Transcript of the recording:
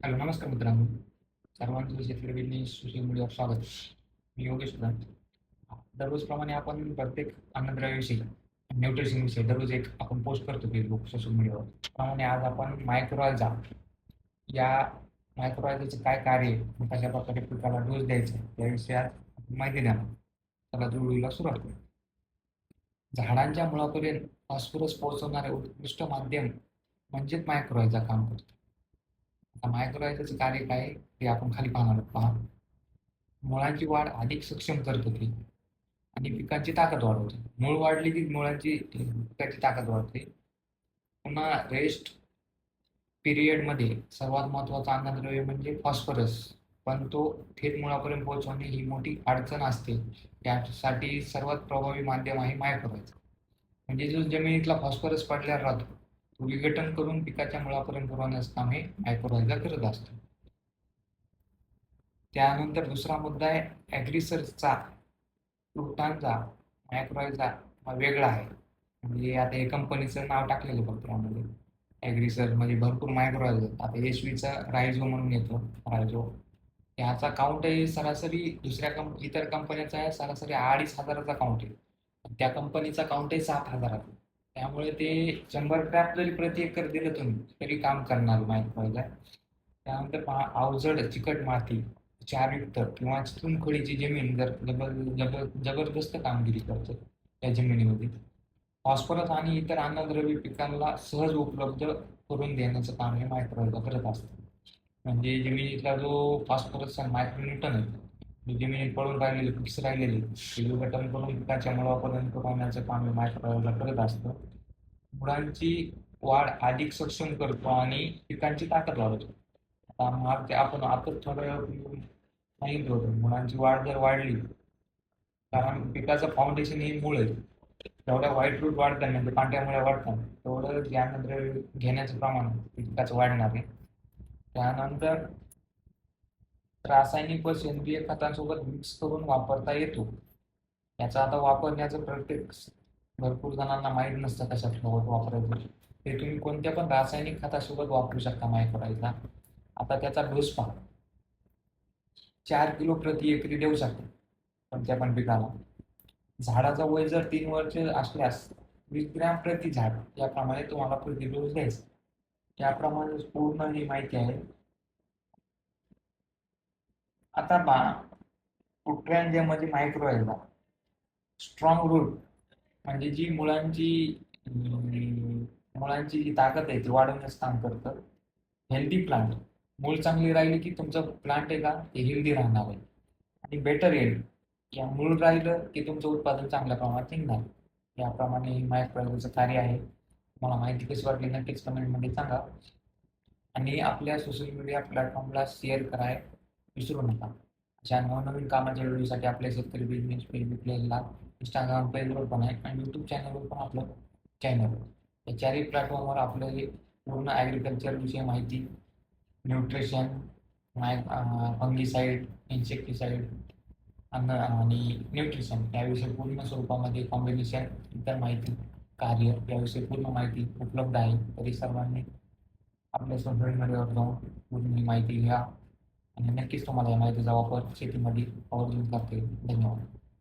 Hello, नमस्कार मित्रांनो. सर्वांचं शेतकरी बिझनेस सोशल मीडियावर स्वागत. मी योगेश प्रधान. दररोजप्रमाणे आपण प्रत्येक अन्नद्रव्याविषयी, न्यूट्रिशनविषयी दररोज एक आपण पोस्ट करतो फेसबुक, सोशल मीडियावर. त्याप्रमाणे आज आपण मायक्रोअल्जा या मायक्रोअल्जाचे काय कार्य आहे, आणि कशा प्रकारे पिकाला डोस द्यायचा याविषयी आज माहिती देणार. चला व्हिडिओला सुरुवात करू. झाडांच्या मुळापर्यंत फॉस्फरस पोहोचवणारे उत्कृष्ट माध्यम म्हणजेच मायक्रोअल्जा काम करतो. आता मायक्रोअल्जाचे कार्य काय आहे, ते आपण खाली पाहणार आहोत. पहा, मुळांची वाढ अधिक सक्षम करते ती आणि पिकांची ताकद वाढवते. मूळ वाढली की मुळांची पिकाची ताकद वाढते. पुन्हा रेस्ट पिरियडमध्ये सर्वात महत्त्वाचं अन्नद्रव्य म्हणजे फॉस्फरस, पण तो थेट मुळापर्यंत पोहोचवणे ही मोठी अडचण असते. त्यासाठी सर्वात प्रभावी माध्यम आहे मायक्रोअल्जा. म्हणजे जो जमिनीतला फॉस्फरस पडल्यावर राहतो, तो विघटन करून पिकाच्या मुळापर्यंत पुरवण्याचं काम हे मायक्रोअल्जा करत असतो. त्यानंतर दुसरा मुद्दा आहे ॲग्रिसर्चचा. फ्रुटांचा मायक्रोअल्जा हा वेगळा आहे. म्हणजे आता हे कंपनीचं नाव टाकलेलं फक्त त्यामध्ये. ॲग्रिसर्च म्हणजे भरपूर मायक्रोअल्जा. आता यशवीचा रायझो म्हणून येतो, रायझो. ह्याचा काउंट आहे सरासरी इतर कंपन्याचा आहे सरासरी 2,500चा काउंट आहे. त्या कंपनीचा काउंट आहे 7,000चा. त्यामुळे ते 100 ग्रॅम जरी प्रति एकर दिलं तुम्ही तरी काम करणार मायक्रोअल्जा. त्यानंतर पहा, अवजड चिकट माती, क्षारयुक्त किंवा चुनखडीची जमीन जर जबरदस्त कामगिरी करते त्या जमिनीमध्ये. फॉस्फरस आणि इतर अन्नद्रव्य पिकांना सहज उपलब्ध करून देण्याचं काम हे मायक्रोअल्जा करत असतं. म्हणजे जमिनीतला जो फॉस्फरस मायक्रोन्यूटन आहे, जे जमिनीत पडून राहिलेले फिक्स राहिलेले ते विघटन करून पिकाच्या मुळापर्यंत पुरवण्याचं काम हे मायक्रोअल्जा करत असतं. मुळांची वाढ अधिक सक्षम करतो आणि पिकांची ताकद वाढवतो. आपण आता थोड्या वेळ सांगितलं होतं, मुळांची वाढ जर वाढली, कारण पिकाचं फाउंडेशन हे मूळ आहे. तेवढ्या व्हाईट रूट वाढतात म्हणजे पांढऱ्या मुळ्या वाढतात, तेवढं अन्नद्रव्य घेण्याचं प्रमाण पिकाचं वाढणार आहे. त्यानंतर रासायनिक व सेंद्रिय खतांसोबत मिक्स करून वापरता येतो. याचा आता वापरण्याचं भरपूर जणांना माहीत नसतं कशात वापरायचं. ते तुम्ही कोणत्या पण रासायनिक खतासोबत वापरू शकता मायक्रोअल्जा. आता त्याचा डोस पहा, 4 किलो प्रति एकरी देऊ शकता कोणत्या पण पिकाला. झाडाचं वय जर 3 वर्ष असल्यास 20 ग्रॅम प्रति झाड याप्रमाणे तुम्हाला प्रति डोस द्यायचा. त्याप्रमाणे पूर्ण ही माहिती आहे. आता पहा, फुटरॅन्जियामध्ये मायक्रोअल्जा स्ट्रॉंग रूट म्हणजे जी मुळांची जी ताकद आहे ती वाढवण्याचं काम करतं. हेल्दी प्लांट, मूळ चांगली राहिली की तुमचं प्लांट आहे का ते हेल्दी राहणार आहे. आणि बेटर येईल, या मूळ राहिलं की तुमचं उत्पादन चांगल्या प्रमाणात निघणार. याप्रमाणे मायक्रोअल्जाचं कार्य आहे. तुम्हाला माहिती कशी वाटली नक्कीच कमेंटमध्ये सांगा. आणि आपल्या सोशल मीडिया प्लॅटफॉर्मला शेअर करायला विसरू नका. अशा नवनवीन कामाच्या व्हिडिओसाठी आपल्या शेतकरी बिझनेस फेसबुक पेजला, इंस्टाग्राम पेजवर पण आहे आणि यूट्यूब चॅनलवर पण आपलं चॅनल आहे. या चारही प्लॅटफॉर्मवर आपलं पूर्ण ॲग्रिकल्चर विषयी माहिती, न्यूट्रिशन, फंगीसाईड, इन्सेक्टिसाईड आणि न्यूट्रिशन याविषयी पूर्ण स्वरूपामध्ये कॉम्बिनेशन, इतर माहिती, कार्य याविषयी पूर्ण माहिती उपलब्ध आहे. तरी सर्वांनी आपल्या सोशल मीडियावर जाऊन पूर्ण माहिती घ्या आणि नक्कीच तुम्हाला या माहितीचा वापर शेतीमध्ये आवर्जून करता येईल. धन्यवाद.